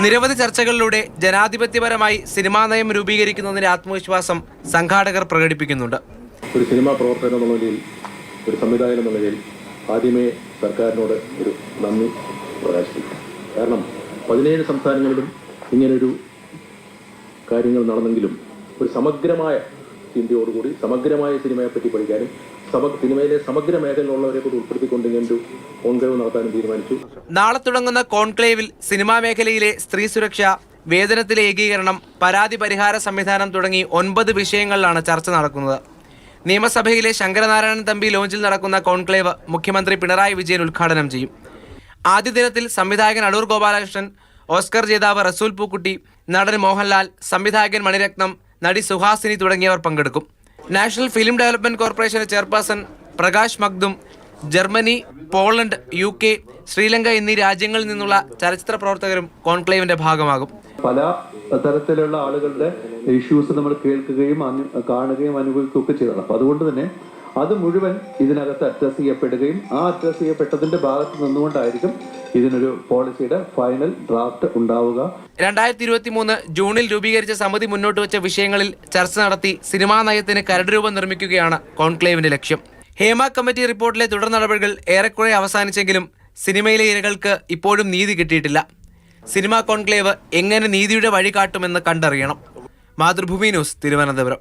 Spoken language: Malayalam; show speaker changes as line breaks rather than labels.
നിരവധി ചർച്ചകളിലൂടെ ജനാധിപത്യപരമായി സിനിമാ നയം രൂപീകരിക്കുന്നതിന്റെ ആത്മവിശ്വാസം സംഘാടകർ പ്രകടിപ്പിക്കുന്നുണ്ട്.
ഒരു സിനിമാ പ്രവർത്തകൻ എന്നുള്ള നിലയിൽ, ഒരു സംവിധായകൻ എന്നുള്ള നിലയിൽ ആദ്യമേ സർക്കാരിനോട് ഒരു നന്ദി പ്രകാശിപ്പിക്കും. കാരണം 17 സംസ്ഥാനങ്ങളിലും ഇങ്ങനൊരു കാര്യങ്ങൾ നടന്നെങ്കിലും ഒരു സമഗ്രമായ ചിന്തയോടുകൂടി സമഗ്രമായ സിനിമയെപ്പറ്റി പഠിക്കാനും സിനിമയിലെ സമഗ്ര മേഖലയിലുള്ളവരെ കൂടി ഉൾപ്പെടുത്തിക്കൊണ്ട് ഇങ്ങനൊരു കോൺക്ലേവ് നടത്താനും തീരുമാനിച്ചു.
നാളെ തുടങ്ങുന്ന കോൺക്ലേവിൽ സിനിമാ മേഖലയിലെ സ്ത്രീ സുരക്ഷ, വേതനത്തിലെ ഏകീകരണം, പരാതി പരിഹാര സംവിധാനം തുടങ്ങി 9 വിഷയങ്ങളിലാണ് ചർച്ച നടക്കുന്നത്. നിയമസഭയിലെ ശങ്കരനാരായണൻ തമ്പി ലോഞ്ചിൽ നടക്കുന്ന കോൺക്ലേവ് മുഖ്യമന്ത്രി പിണറായി വിജയൻ ഉദ്ഘാടനം ചെയ്യും. ആദ്യ ദിനത്തിൽ സംവിധായകൻ അടൂർ ഗോപാലകൃഷ്ണൻ, ഓസ്കർ ജേതാവ് റസൂൽ പൂക്കുട്ടി, നടൻ മോഹൻലാൽ, സംവിധായകൻ മണിരത്നം, നടി സുഹാസിനി തുടങ്ങിയവർ പങ്കെടുക്കും. National film development corporation chairperson Prakash Magdum Germany, Poland, UK, Sri Lanka എന്നീ രാജ്യങ്ങളിൽ നിന്നുള്ള ചലച്ചിത്ര പ്രവർത്തകരും കോൺക്ലേവിന്റെ ഭാഗമാകും.
പല തരത്തിലുള്ള ആളുകളുടെ ഇഷ്യൂസ് നമ്മൾ കേൾക്കുകയും കാണുകയും അനുഭവിക്കുകയൊക്കെ ചെയ്തതാണ്. അപ്പോൾ അതുകൊണ്ട് തന്നെ അത് മുഴുവൻ ഇതിനകത്ത് അഡ്രസ് ചെയ്യപ്പെടുകയും ആ അഡ്രസ് ചെയ്യപ്പെട്ടതിന്റെ ഭാഗത്ത് നിന്നുകൊണ്ടായിരിക്കും ഇതിനൊരു പോളിസിയുടെ ഫൈനൽ ഡ്രാഫ്റ്റ് ഉണ്ടാവുക.
2023 ജൂണിൽ രൂപീകരിച്ച സമിതി മുന്നോട്ട് വെച്ച വിഷയങ്ങളിൽ ചർച്ച നടത്തി സിനിമാ നയത്തിന് കരട് രൂപം നിർമ്മിക്കുകയാണ് കോൺക്ലേവിന്റെ ലക്ഷ്യം. ഹേമ കമ്മിറ്റി റിപ്പോർട്ടിലെ തുടർ നടപടികൾ ഏറെക്കുറെ അവസാനിച്ചെങ്കിലും സിനിമയിലെ ഇരകൾക്ക് ഇപ്പോഴും നീതി കിട്ടിയിട്ടില്ല. സിനിമാ കോൺക്ലേവ് എങ്ങനെ നീതിയുടെ വഴി കാട്ടുമെന്ന് കണ്ടറിയണം. മാതൃഭൂമി ന്യൂസ്, തിരുവനന്തപുരം.